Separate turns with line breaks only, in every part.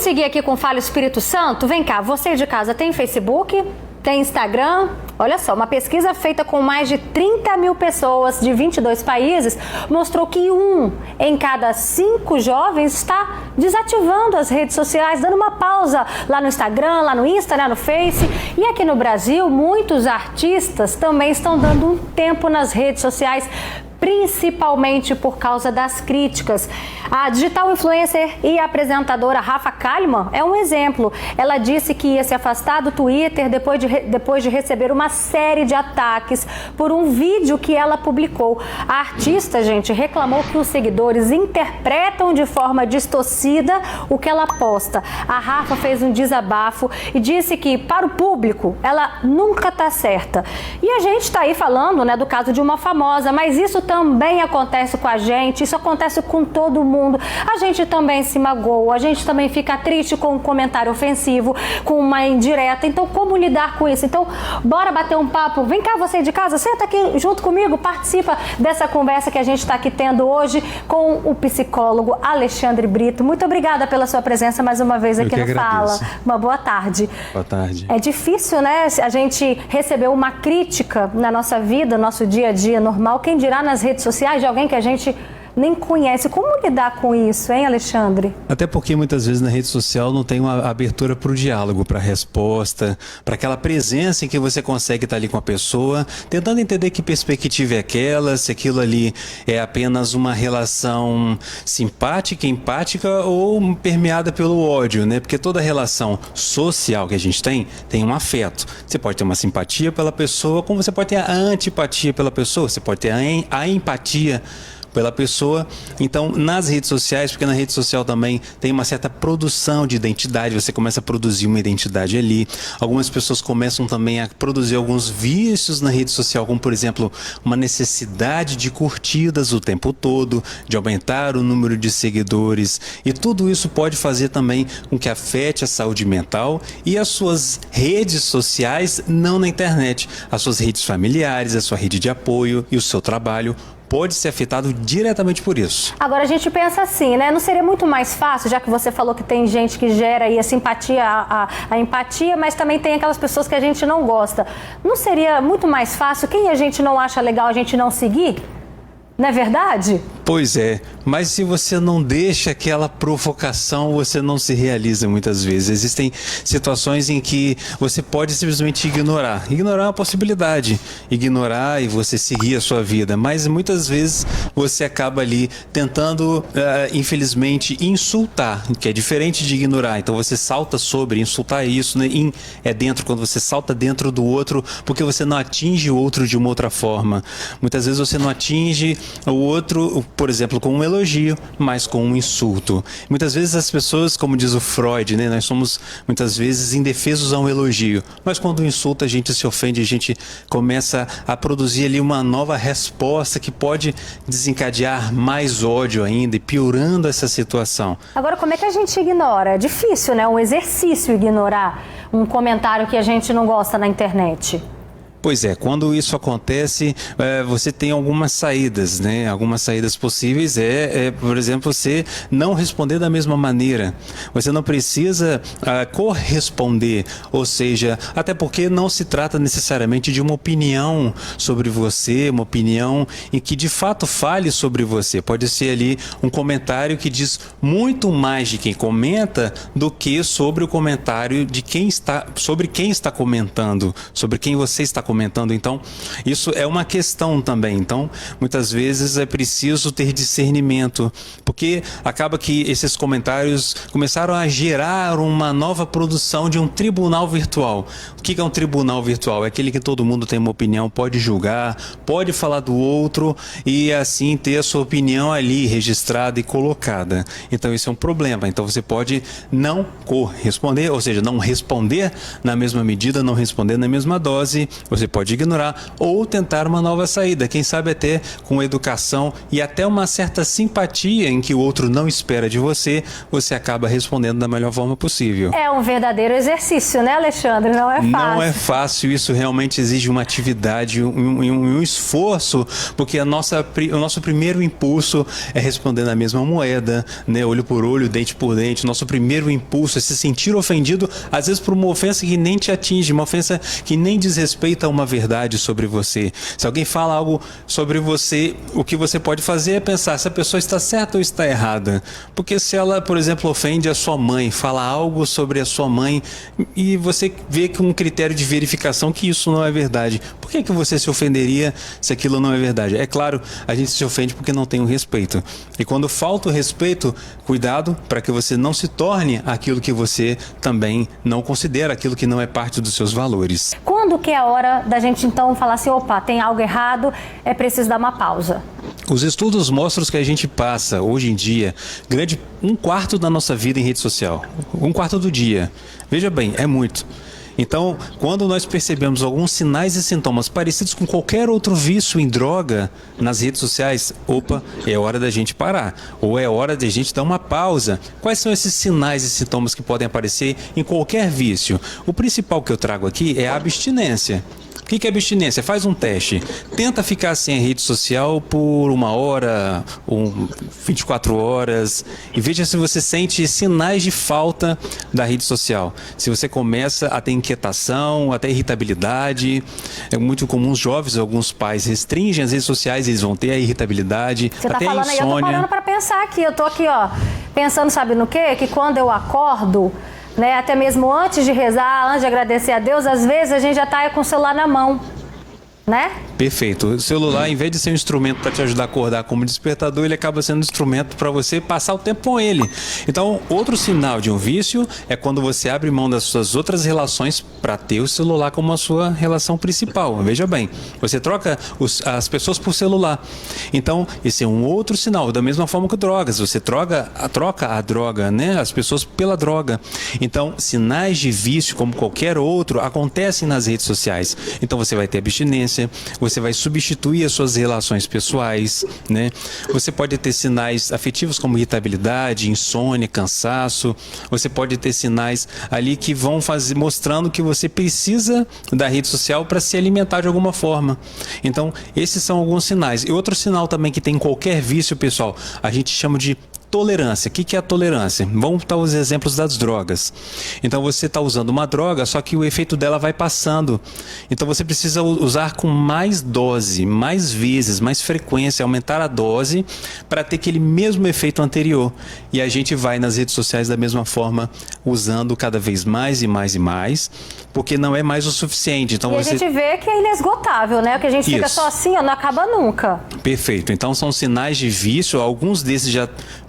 seguir aqui com Fala Espírito Santo? Vem cá, você de casa tem Facebook? Tem Instagram? Olha só, uma pesquisa feita com mais de 30 mil pessoas de 22 países mostrou que 1 em cada 5 jovens está desativando as redes sociais, dando uma pausa lá no Instagram, lá no Insta, lá no Face. E aqui no Brasil, muitos artistas também estão dando um tempo nas redes sociais, principalmente por causa das críticas. A digital influencer e apresentadora Rafa Kalimann é um exemplo. Ela disse que ia se afastar do Twitter depois de receber uma série de ataques por um vídeo que ela publicou. A artista, gente, reclamou que os seguidores interpretam de forma distorcida o que ela posta. A Rafa fez um desabafo e disse que, para o público, ela nunca está certa. E a gente está aí falando, né, do caso de uma famosa, mas isso também acontece com a gente, isso acontece com todo mundo. A gente também se magoa, a gente também fica triste com um comentário ofensivo, com uma indireta. Então, como lidar com isso? Então, bora bater um papo. Vem cá, você de casa, senta aqui junto comigo, participa dessa conversa que a gente está aqui tendo hoje com o psicólogo Alexandre Brito. Muito obrigada pela sua presença mais uma vez aqui no Fala. Uma boa tarde.
Boa tarde.
É difícil, né, a gente receber uma crítica na nossa vida, nosso dia a dia normal, quem dirá nas redes sociais de alguém que a gente nem conhece. Como lidar com isso, hein, Alexandre?
Até porque muitas vezes na rede social não tem uma abertura para o diálogo, para a resposta, para aquela presença em que você consegue estar ali com a pessoa, tentando entender que perspectiva é aquela, se aquilo ali é apenas uma relação simpática, empática ou permeada pelo ódio, né? Porque toda relação social que a gente tem um afeto. Você pode ter uma simpatia pela pessoa, como você pode ter a antipatia pela pessoa, você pode ter a empatia pela pessoa. Então, nas redes sociais, porque na rede social também tem uma certa produção de identidade, você começa a produzir uma identidade ali. Algumas pessoas começam também a produzir alguns vícios na rede social, como por exemplo, uma necessidade de curtidas o tempo todo, de aumentar o número de seguidores, e tudo isso pode fazer também com que afete a saúde mental e as suas redes sociais, não na internet, as suas redes familiares, a sua rede de apoio e o seu trabalho pode ser afetado diretamente por isso.
Agora a gente pensa assim, né? Não seria muito mais fácil, já que você falou que tem gente que gera aí a simpatia, a empatia, mas também tem aquelas pessoas que a gente não gosta. Não seria muito mais fácil, quem a gente não acha legal, a gente não seguir? Não é verdade?
Pois é, mas se você não deixa aquela provocação, você não se realiza muitas vezes. Existem situações em que você pode simplesmente ignorar. Ignorar é uma possibilidade. Ignorar e você seguir a sua vida. Mas muitas vezes você acaba ali tentando, infelizmente, insultar, que é diferente de ignorar. Então você salta sobre, insultar isso, né? É dentro, quando você salta dentro do outro, porque você não atinge o outro de uma outra forma. Muitas vezes você não atinge o outro, por exemplo, com um elogio, mas com um insulto. Muitas vezes as pessoas, como diz o Freud, né, nós somos muitas vezes indefesos a um elogio, mas quando insulta a gente se ofende, a gente começa a produzir ali uma nova resposta que pode desencadear mais ódio ainda e piorando essa situação.
Agora, como é que a gente ignora? É difícil, né? Um exercício ignorar um comentário que a gente não gosta na internet.
Pois é, quando isso acontece, você tem algumas saídas, né? Algumas saídas possíveis por exemplo, você não responder da mesma maneira. Você não precisa corresponder, ou seja, até porque não se trata necessariamente de uma opinião sobre você, uma opinião em que de fato fale sobre você. Pode ser ali um comentário que diz muito mais de quem comenta do que sobre o comentário de sobre quem está comentando, sobre quem você está comentando. Então, isso é uma questão também. Então, muitas vezes é preciso ter discernimento, porque acaba que esses comentários começaram a gerar uma nova produção de um tribunal virtual. O que é um tribunal virtual? É aquele que todo mundo tem uma opinião, pode julgar, pode falar do outro e assim ter a sua opinião ali registrada e colocada. Então, isso é um problema. Então, você pode não corresponder, ou seja, não responder na mesma medida, não responder na mesma dose. você pode ignorar ou tentar uma nova saída. Quem sabe até com educação e até uma certa simpatia em que o outro não espera de você, você acaba respondendo da melhor forma possível.
É um verdadeiro exercício, né, Alexandre? Não é fácil.
Não é fácil, isso realmente exige uma atividade, um esforço, porque o nosso primeiro impulso é responder na mesma moeda, né? Olho por olho, dente por dente. Nosso primeiro impulso é se sentir ofendido, às vezes por uma ofensa que nem te atinge, uma ofensa que nem diz respeito a uma verdade sobre você. Se alguém fala algo sobre você, o que você pode fazer é pensar se a pessoa está certa ou está errada. Porque se ela, por exemplo, ofende a sua mãe, fala algo sobre a sua mãe e você vê com um critério de verificação que isso não é verdade, por que você se ofenderia se aquilo não é verdade? É claro, a gente se ofende porque não tem o respeito. E quando falta o respeito, cuidado para que você não se torne aquilo que você também não considera, aquilo que não é parte dos seus valores.
Quando que é a hora da gente então falar assim, opa, tem algo errado, é preciso dar uma pausa?
Os estudos mostram que a gente passa, hoje em dia, um quarto da nossa vida em rede social. Um quarto do dia. Veja bem, é muito. Então, quando nós percebemos alguns sinais e sintomas parecidos com qualquer outro vício em droga nas redes sociais, opa, é hora da gente parar. Ou é hora da gente dar uma pausa. Quais são esses sinais e sintomas que podem aparecer em qualquer vício? O principal que eu trago aqui é a abstinência. O que é abstinência? Faz um teste. Tenta ficar sem a rede social por 1 hora, 24 horas e veja se você sente sinais de falta da rede social. Se você começa a ter inquietação, até irritabilidade. É muito comum os jovens, alguns pais restringem as redes sociais, eles vão ter a irritabilidade,
você
até
tá falando
insônia.
Aí, eu tô parando para pensar aqui. Eu tô aqui, ó, pensando, sabe no quê? Que quando eu acordo, né, até mesmo antes de rezar, antes de agradecer a Deus, às vezes a gente já está com o celular na mão, né?
Perfeito. O celular, em vez de ser um instrumento para te ajudar a acordar como despertador, ele acaba sendo um instrumento para você passar o tempo com ele. Então, outro sinal de um vício é quando você abre mão das suas outras relações para ter o celular como a sua relação principal. Veja bem, você troca as pessoas por celular. Então, esse é um outro sinal. Da mesma forma que drogas, você troca a droga, né? As pessoas pela droga. Então, sinais de vício, como qualquer outro, acontecem nas redes sociais. Então, você vai ter abstinência, você vai substituir as suas relações pessoais, né? Você pode ter sinais afetivos como irritabilidade, insônia, cansaço. Você pode ter sinais ali que vão mostrando que você precisa da rede social para se alimentar de alguma forma. Então, esses são alguns sinais. E outro sinal também que tem em qualquer vício, pessoal, a gente chama de tolerância. O que é a tolerância? Vamos dar os exemplos das drogas. Então você está usando uma droga, só que o efeito dela vai passando. Então você precisa usar com mais dose, mais vezes, mais frequência, aumentar a dose para ter aquele mesmo efeito anterior. E a gente vai nas redes sociais da mesma forma, usando cada vez mais e mais e mais, porque não é mais o suficiente. Então
a gente vê que é inesgotável, né? Que a gente fica só assim, ó, não acaba nunca.
Perfeito. Então são sinais de vício, alguns desses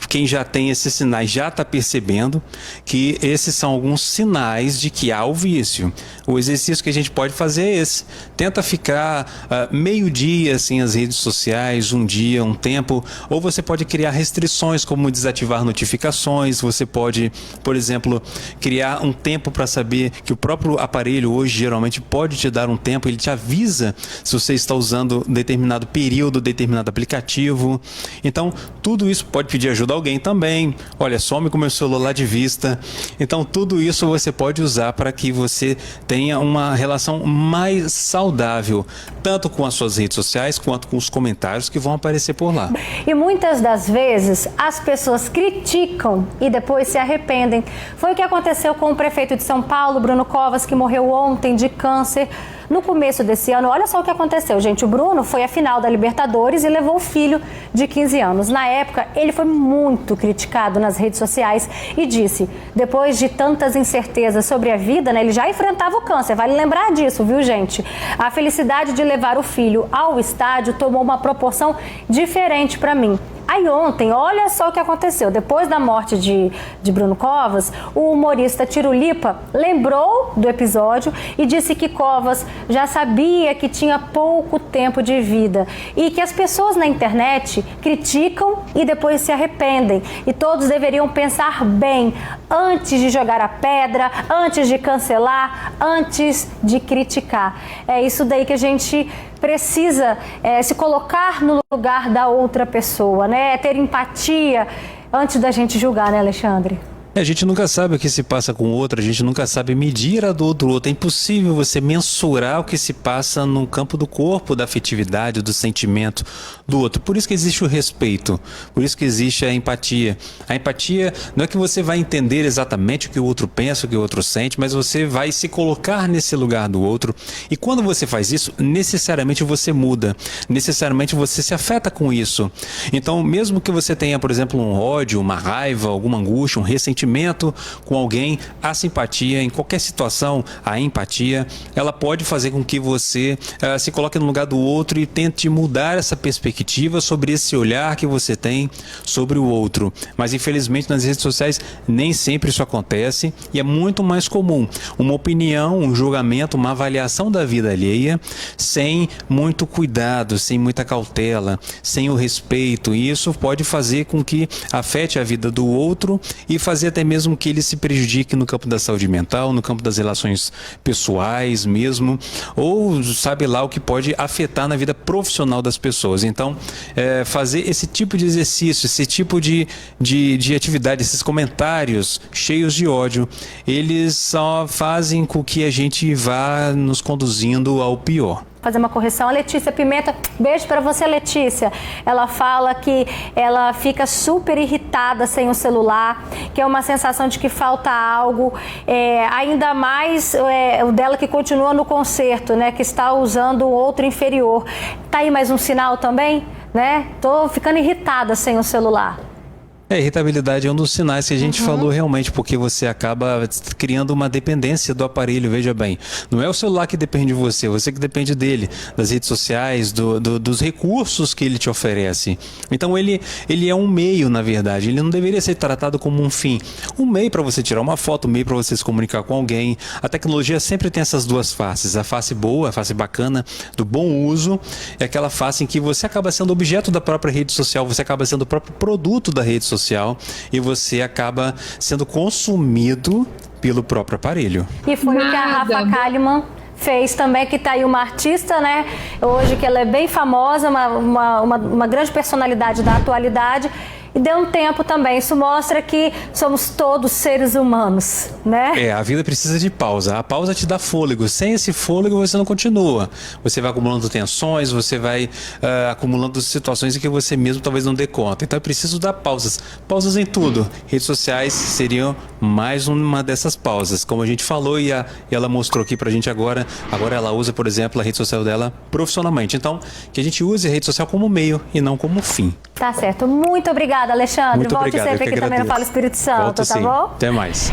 quem já tem esses sinais já está percebendo que esses são alguns sinais de que há o vício. O exercício que a gente pode fazer é esse. Tenta ficar meio-dia sem as redes sociais, um dia, um tempo. Ou você pode criar restrições, como desativar notificações. Você pode, por exemplo, criar um tempo para saber que o próprio aparelho hoje geralmente pode te dar um tempo. Ele te avisa se você está usando determinado período, determinado aplicativo. Então, tudo isso pode pedir ajuda a alguém também. Olha, some com o meu celular de vista. Então, tudo isso você pode usar para que você tenha uma relação mais saudável, tanto com as suas redes sociais, quanto com os comentários que vão aparecer por lá.
E muitas das vezes, as pessoas criticam e depois se arrependem. Foi o que aconteceu com o prefeito de São Paulo, Bruno Covas, que morreu ontem de câncer. No começo desse ano, olha só o que aconteceu, gente. O Bruno foi à final da Libertadores e levou o filho de 15 anos. Na época, ele foi muito criticado nas redes sociais e disse, depois de tantas incertezas sobre a vida, né, ele já enfrentava o câncer, vale lembrar disso, viu, gente? A felicidade de levar o filho ao estádio tomou uma proporção diferente para mim. Aí ontem, olha só o que aconteceu. Depois da morte de Bruno Covas, o humorista Tirulipa lembrou do episódio e disse que Covas já sabia que tinha pouco tempo de vida e que as pessoas na internet criticam e depois se arrependem. E todos deveriam pensar bem antes de jogar a pedra, antes de cancelar, antes de criticar. É isso daí que a gente precisa se colocar no lugar da outra pessoa, né? Ter empatia antes da gente julgar, né, Alexandre?
A gente nunca sabe o que se passa com o outro, a gente nunca sabe medir a dor do outro. É impossível você mensurar o que se passa no campo do corpo, da afetividade, do sentimento do outro. Por isso que existe o respeito, por isso que existe a empatia. A empatia não é que você vai entender exatamente o que o outro pensa, o que o outro sente, mas você vai se colocar nesse lugar do outro. E quando você faz isso, necessariamente você muda, necessariamente você se afeta com isso. Então, mesmo que você tenha, por exemplo, um ódio, uma raiva, alguma angústia, um ressentimento com alguém, a simpatia, em qualquer situação, a empatia, ela pode fazer com que você se coloque no lugar do outro e tente mudar essa perspectiva sobre esse olhar que você tem sobre o outro. Mas infelizmente nas redes sociais nem sempre isso acontece e é muito mais comum uma opinião, um julgamento, uma avaliação da vida alheia sem muito cuidado, sem muita cautela, sem o respeito, e isso pode fazer com que afete a vida do outro e fazer até mesmo que ele se prejudique no campo da saúde mental, no campo das relações pessoais mesmo, ou sabe lá o que pode afetar na vida profissional das pessoas. Então, fazer esse tipo de exercício, esse tipo de atividade, esses comentários cheios de ódio, eles só fazem com que a gente vá nos conduzindo ao pior.
Fazer uma correção. A Letícia Pimenta, beijo para você, Letícia. Ela fala que ela fica super irritada sem o celular, que é uma sensação de que falta algo, ainda mais o dela que continua no concerto, né, que está usando um outro inferior. Tá aí mais um sinal também, né? Tô ficando irritada sem o celular.
Irritabilidade é um dos sinais que a gente falou realmente, porque você acaba criando uma dependência do aparelho, veja bem. Não é o celular que depende de você, você que depende dele, das redes sociais, dos recursos que ele te oferece. Então ele é um meio, na verdade, ele não deveria ser tratado como um fim. Um meio para você tirar uma foto, um meio para você se comunicar com alguém. A tecnologia sempre tem essas duas faces, a face boa, a face bacana, do bom uso, é aquela face em que você acaba sendo objeto da própria rede social, você acaba sendo o próprio produto da rede social e você acaba sendo consumido pelo próprio aparelho.
E foi o que a Rafa Kalimann fez também, que tá aí uma artista, né? Hoje que ela é bem famosa, uma grande personalidade da atualidade. E deu um tempo também. Isso mostra que somos todos seres humanos, né?
A vida precisa de pausa. A pausa te dá fôlego. Sem esse fôlego você não continua. Você vai acumulando tensões, você vai acumulando situações em que você mesmo talvez não dê conta. Então é preciso dar pausas. Pausas em tudo. Redes sociais seriam mais uma dessas pausas. Como a gente falou e ela mostrou aqui pra gente agora. Agora ela usa, por exemplo, a rede social dela profissionalmente. Então, que a gente use a rede social como meio e não como fim.
Tá certo. Muito obrigada, Alexandre.
Muito
Volte
obrigado,
sempre aqui também no Fala Espírito Santo,
Volto,
tá
sim.
bom?
Até mais.